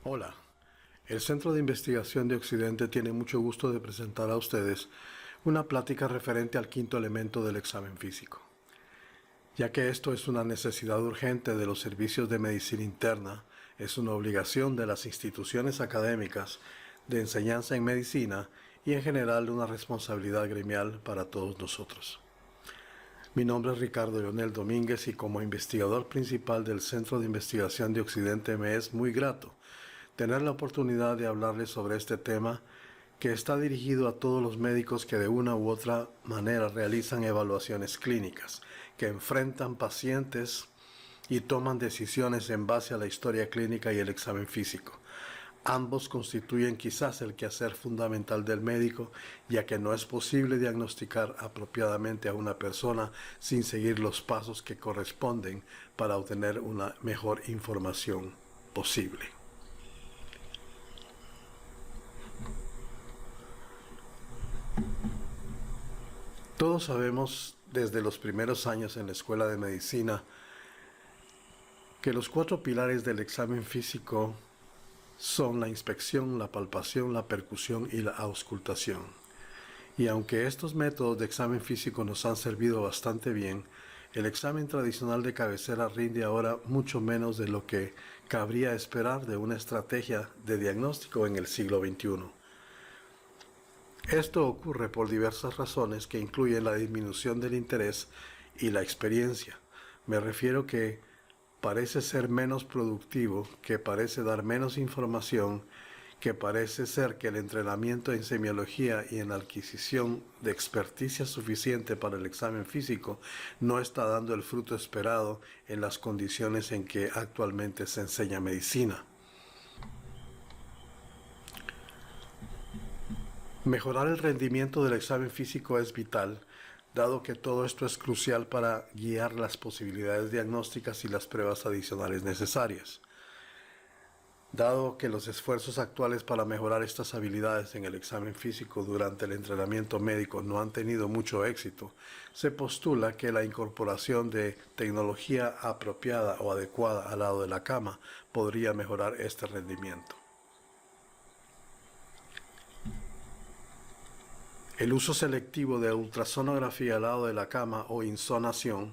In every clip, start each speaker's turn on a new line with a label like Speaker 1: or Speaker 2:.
Speaker 1: Hola, el Centro de Investigación de Occidente tiene mucho gusto de presentar a ustedes una plática referente al quinto elemento del examen físico. Ya que esto es una necesidad urgente de los servicios de medicina interna, es una obligación de las instituciones académicas de enseñanza en medicina y en general una responsabilidad gremial para todos nosotros. Mi nombre es Ricardo Leonel Domínguez y como investigador principal del Centro de Investigación de Occidente me es muy grato tener la oportunidad de hablarles sobre este tema que está dirigido a todos los médicos que de una u otra manera realizan evaluaciones clínicas, que enfrentan pacientes y toman decisiones en base a la historia clínica y el examen físico. Ambos constituyen quizás el quehacer fundamental del médico, ya que no es posible diagnosticar apropiadamente a una persona sin seguir los pasos que corresponden para obtener una mejor información posible. Todos sabemos desde los primeros años en la escuela de medicina que los 4 pilares del examen físico son la inspección, la palpación, la percusión y la auscultación. Y aunque estos métodos de examen físico nos han servido bastante bien, el examen tradicional de cabecera rinde ahora mucho menos de lo que cabría esperar de una estrategia de diagnóstico en el siglo XXI. Esto ocurre por diversas razones que incluyen la disminución del interés y la experiencia. Me refiero que parece ser menos productivo, que parece dar menos información, que parece ser que el entrenamiento en semiología y en la adquisición de experticia suficiente para el examen físico no está dando el fruto esperado en las condiciones en que actualmente se enseña medicina. Mejorar el rendimiento del examen físico es vital, dado que todo esto es crucial para guiar las posibilidades diagnósticas y las pruebas adicionales necesarias. Dado que los esfuerzos actuales para mejorar estas habilidades en el examen físico durante el entrenamiento médico no han tenido mucho éxito, se postula que la incorporación de tecnología apropiada o adecuada al lado de la cama podría mejorar este rendimiento. El uso selectivo de ultrasonografía al lado de la cama o insonación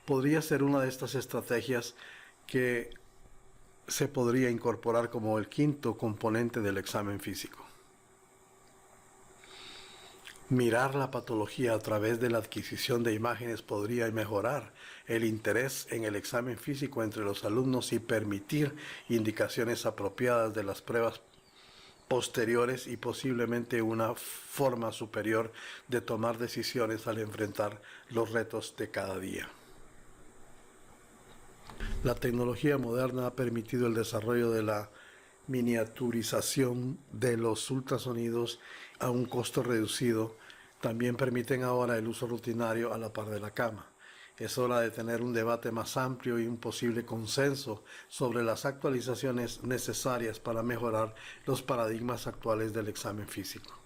Speaker 1: podría ser una de estas estrategias que se podría incorporar como el quinto componente del examen físico. Mirar la patología a través de la adquisición de imágenes podría mejorar el interés en el examen físico entre los alumnos y permitir indicaciones apropiadas de las pruebas posteriores y posiblemente una forma superior de tomar decisiones al enfrentar los retos de cada día. La tecnología moderna ha permitido el desarrollo de la miniaturización de los ultrasonidos a un costo reducido. También permiten ahora el uso rutinario a la par de la cama. Es hora de tener un debate más amplio y un posible consenso sobre las actualizaciones necesarias para mejorar los paradigmas actuales del examen físico.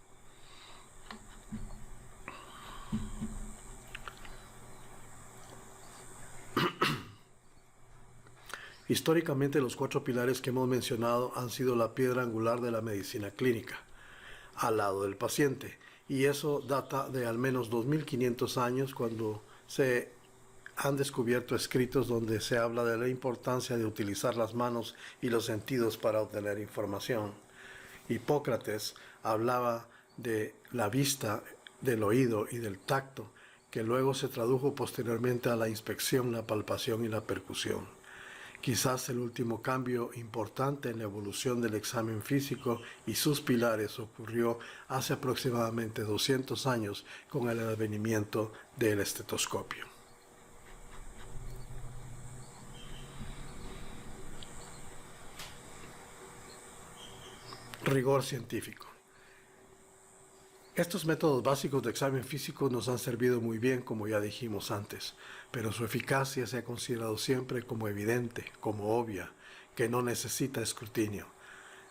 Speaker 1: Históricamente, los 4 pilares que hemos mencionado han sido la piedra angular de la medicina clínica, al lado del paciente, y eso data de al menos 2500 años, cuando se han descubierto escritos donde se habla de la importancia de utilizar las manos y los sentidos para obtener información. Hipócrates hablaba de la vista, del oído y del tacto, que luego se tradujo posteriormente a la inspección, la palpación y la percusión. Quizás el último cambio importante en la evolución del examen físico y sus pilares ocurrió hace aproximadamente 200 años con el advenimiento del estetoscopio. Rigor científico. Estos métodos básicos de examen físico nos han servido muy bien, como ya dijimos antes, pero su eficacia se ha considerado siempre como evidente, como obvia, que no necesita escrutinio.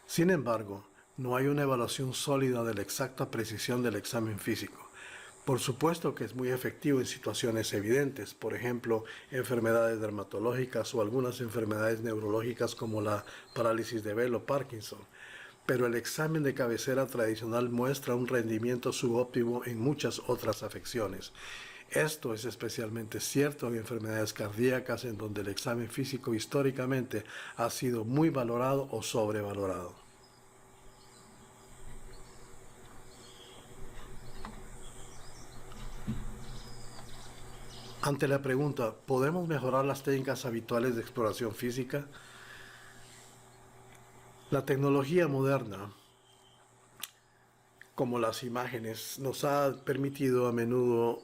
Speaker 1: Sin embargo, no hay una evaluación sólida de la exacta precisión del examen físico. Por supuesto que es muy efectivo en situaciones evidentes, por ejemplo, enfermedades dermatológicas o algunas enfermedades neurológicas como la parálisis de Bell o Parkinson. Pero el examen de cabecera tradicional muestra un rendimiento subóptimo en muchas otras afecciones. Esto es especialmente cierto en enfermedades cardíacas en donde el examen físico históricamente ha sido muy valorado o sobrevalorado. Ante la pregunta, ¿podemos mejorar las técnicas habituales de exploración física? La tecnología moderna, como las imágenes, nos ha permitido a menudo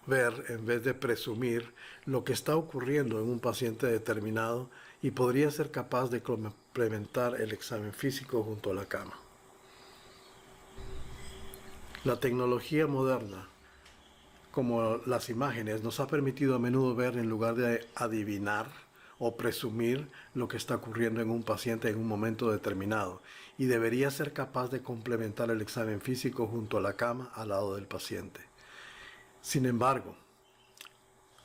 Speaker 1: ver, en vez de presumir, lo que está ocurriendo en un paciente determinado y podría ser capaz de complementar el examen físico junto a la cama. La tecnología moderna, como las imágenes, nos ha permitido a menudo ver en lugar de adivinar o presumir lo que está ocurriendo en un paciente en un momento determinado y debería ser capaz de complementar el examen físico junto a la cama al lado del paciente. Sin embargo,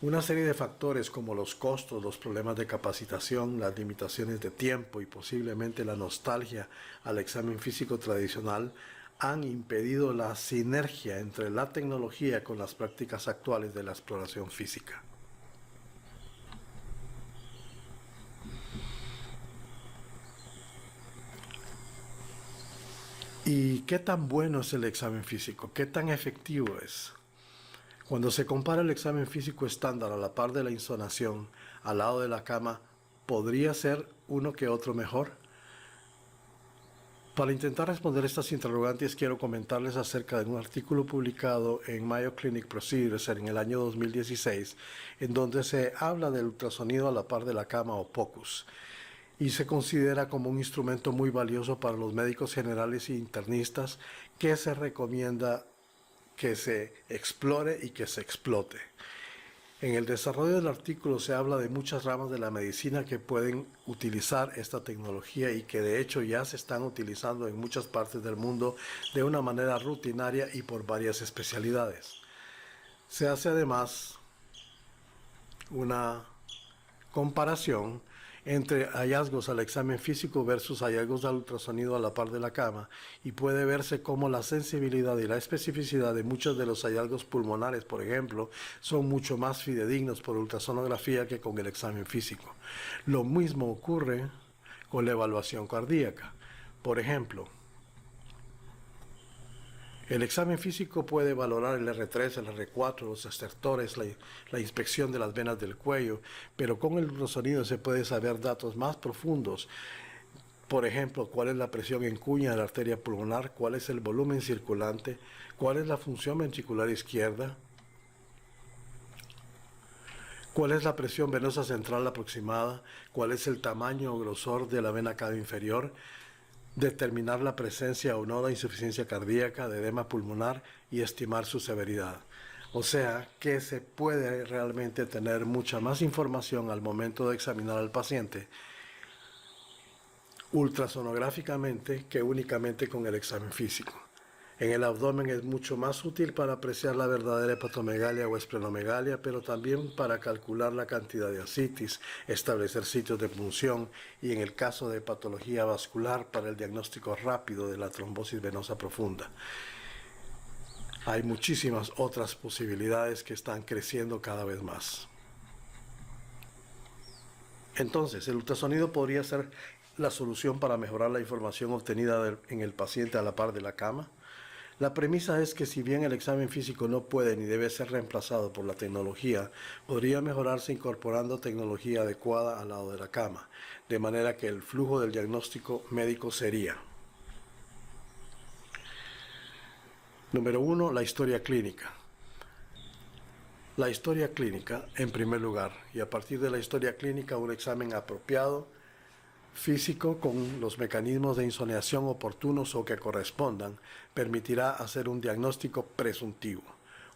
Speaker 1: una serie de factores como los costos, los problemas de capacitación, las limitaciones de tiempo y posiblemente la nostalgia al examen físico tradicional han impedido la sinergia entre la tecnología con las prácticas actuales de la exploración física. ¿Y qué tan bueno es el examen físico? ¿Qué tan efectivo es? Cuando se compara el examen físico estándar a la par de la insonación al lado de la cama, ¿podría ser uno que otro mejor? Para intentar responder estas interrogantes, quiero comentarles acerca de un artículo publicado en Mayo Clinic Procedures en el año 2016, en donde se habla del ultrasonido a la par de la cama o POCUS, y se considera como un instrumento muy valioso para los médicos generales e internistas que se recomienda que se explore y que se explote. En el desarrollo del artículo se habla de muchas ramas de la medicina que pueden utilizar esta tecnología y que de hecho ya se están utilizando en muchas partes del mundo de una manera rutinaria y por varias especialidades. Se hace además una comparación entre hallazgos al examen físico versus hallazgos al ultrasonido a la par de la cama y puede verse cómo la sensibilidad y la especificidad de muchos de los hallazgos pulmonares, por ejemplo, son mucho más fidedignos por ultrasonografía que con el examen físico. Lo mismo ocurre con la evaluación cardíaca. Por ejemplo, el examen físico puede valorar el R3, el R4, los estertores, la inspección de las venas del cuello, pero con el ultrasonido se puede saber datos más profundos. Por ejemplo, cuál es la presión en cuña de la arteria pulmonar, cuál es el volumen circulante, cuál es la función ventricular izquierda, cuál es la presión venosa central aproximada, cuál es el tamaño o grosor de la vena cava inferior, determinar la presencia o no de insuficiencia cardíaca, de edema pulmonar y estimar su severidad. O sea que se puede realmente tener mucha más información al momento de examinar al paciente ultrasonográficamente que únicamente con el examen físico. En el abdomen es mucho más útil para apreciar la verdadera hepatomegalia o esplenomegalia, pero también para calcular la cantidad de ascitis, establecer sitios de punción y en el caso de patología vascular para el diagnóstico rápido de la trombosis venosa profunda. Hay muchísimas otras posibilidades que están creciendo cada vez más. Entonces, el ultrasonido podría ser la solución para mejorar la información obtenida en el paciente a la par de la cama. La premisa es que si bien el examen físico no puede ni debe ser reemplazado por la tecnología, podría mejorarse incorporando tecnología adecuada al lado de la cama, de manera que el flujo del diagnóstico médico sería: número 1, la historia clínica. La historia clínica, en primer lugar, y a partir de la historia clínica un examen apropiado, físico con los mecanismos de insonación oportunos o que correspondan, permitirá hacer un diagnóstico presuntivo,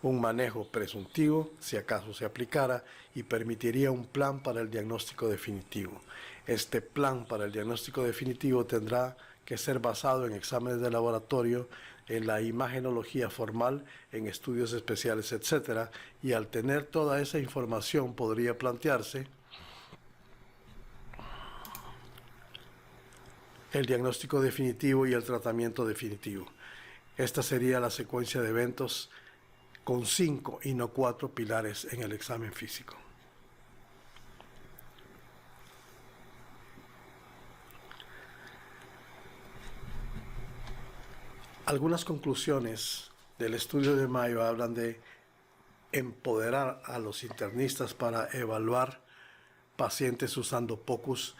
Speaker 1: un manejo presuntivo, si acaso se aplicara, y permitiría un plan para el diagnóstico definitivo. Este plan para el diagnóstico definitivo tendrá que ser basado en exámenes de laboratorio en la imagenología formal, en estudios especiales, etc. Y al tener toda esa información podría plantearse el diagnóstico definitivo y el tratamiento definitivo. Esta sería la secuencia de eventos con 5 y no 4 pilares en el examen físico. Algunas conclusiones del estudio de mayo hablan de empoderar a los internistas para evaluar pacientes usando POCUS,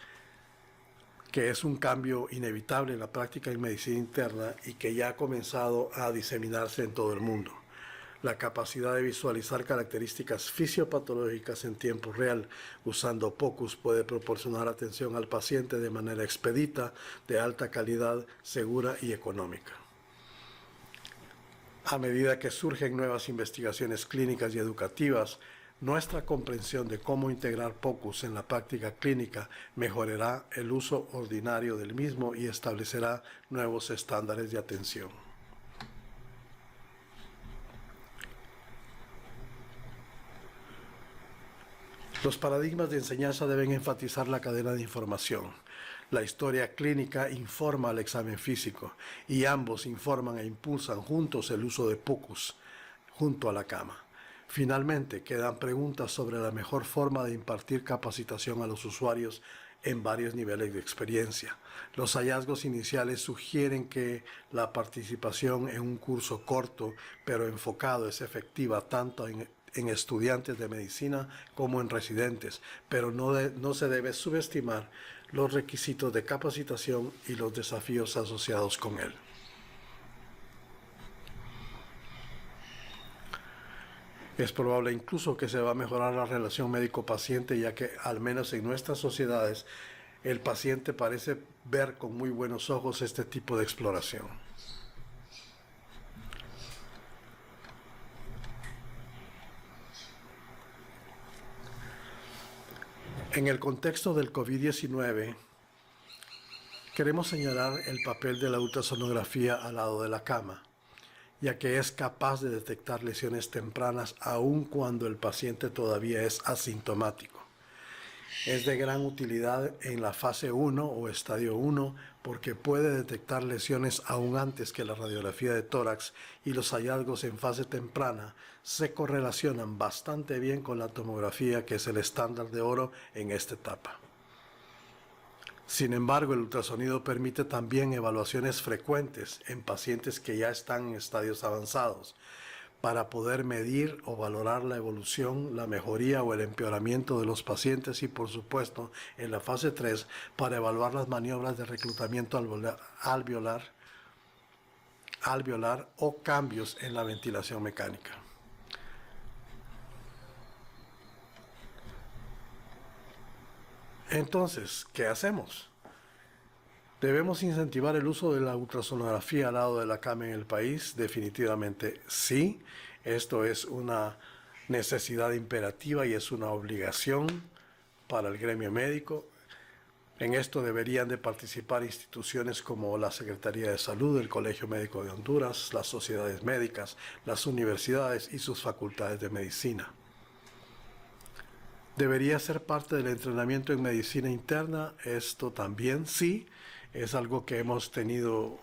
Speaker 1: que es un cambio inevitable en la práctica en medicina interna y que ya ha comenzado a diseminarse en todo el mundo. La capacidad de visualizar características fisiopatológicas en tiempo real usando POCUS puede proporcionar atención al paciente de manera expedita, de alta calidad, segura y económica. A medida que surgen nuevas investigaciones clínicas y educativas, nuestra comprensión de cómo integrar POCUS en la práctica clínica mejorará el uso ordinario del mismo y establecerá nuevos estándares de atención. Los paradigmas de enseñanza deben enfatizar la cadena de información. La historia clínica informa al examen físico y ambos informan e impulsan juntos el uso de POCUS junto a la cama. Finalmente, quedan preguntas sobre la mejor forma de impartir capacitación a los usuarios en varios niveles de experiencia. Los hallazgos iniciales sugieren que la participación en un curso corto pero enfocado es efectiva tanto en estudiantes de medicina como en residentes, pero no se debe subestimar los requisitos de capacitación y los desafíos asociados con él. Es probable incluso que se va a mejorar la relación médico-paciente, ya que al menos en nuestras sociedades el paciente parece ver con muy buenos ojos este tipo de exploración. En el contexto del COVID-19, queremos señalar el papel de la ultrasonografía al lado de la cama, ya que es capaz de detectar lesiones tempranas aun cuando el paciente todavía es asintomático. Es de gran utilidad en la fase 1 o estadio 1 porque puede detectar lesiones aún antes que la radiografía de tórax, y los hallazgos en fase temprana se correlacionan bastante bien con la tomografía, que es el estándar de oro en esta etapa. Sin embargo, el ultrasonido permite también evaluaciones frecuentes en pacientes que ya están en estadios avanzados, para poder medir o valorar la evolución, la mejoría o el empeoramiento de los pacientes, y por supuesto en la fase 3 para evaluar las maniobras de reclutamiento alveolar o cambios en la ventilación mecánica. Entonces, ¿qué hacemos? ¿Debemos incentivar el uso de la ultrasonografía al lado de la cama en el país? Definitivamente sí. Esto es una necesidad imperativa y es una obligación para el gremio médico. En esto deberían de participar instituciones como la Secretaría de Salud, el Colegio Médico de Honduras, las sociedades médicas, las universidades y sus facultades de medicina. ¿Debería ser parte del entrenamiento en medicina interna? Esto también sí. Es algo que hemos tenido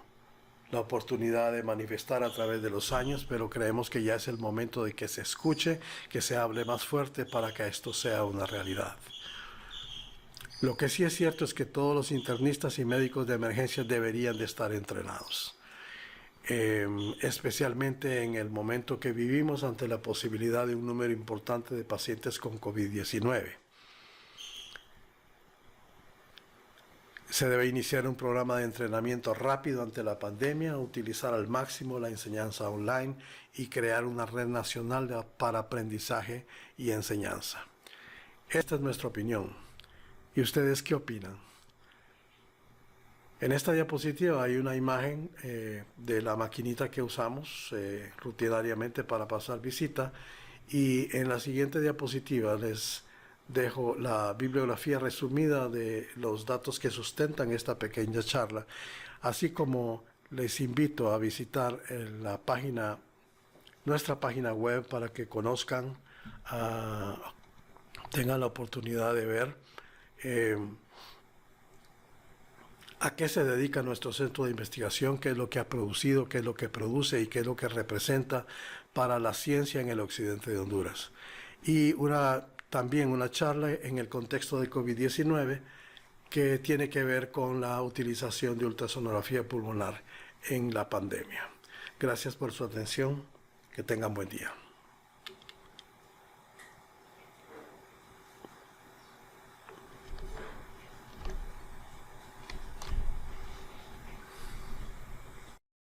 Speaker 1: la oportunidad de manifestar a través de los años, pero creemos que ya es el momento de que se escuche, que se hable más fuerte para que esto sea una realidad. Lo que sí es cierto es que todos los internistas y médicos de emergencia deberían de estar entrenados, especialmente en el momento que vivimos ante la posibilidad de un número importante de pacientes con COVID-19. Se debe iniciar un programa de entrenamiento rápido ante la pandemia, utilizar al máximo la enseñanza online y crear una red nacional para aprendizaje y enseñanza. Esta es nuestra opinión. ¿Y ustedes qué opinan? En esta diapositiva hay una imagen de la maquinita que usamos rutinariamente para pasar visita, y en la siguiente diapositiva les dejo la bibliografía resumida de los datos que sustentan esta pequeña charla, así como les invito a visitar nuestra página web para que conozcan, tengan la oportunidad de ver a qué se dedica nuestro centro de investigación, qué es lo que ha producido, qué es lo que produce y qué es lo que representa para la ciencia en el occidente de Honduras. Y también una charla en el contexto de COVID-19 que tiene que ver con la utilización de ultrasonografía pulmonar en la pandemia. Gracias por su atención. Que tengan buen día.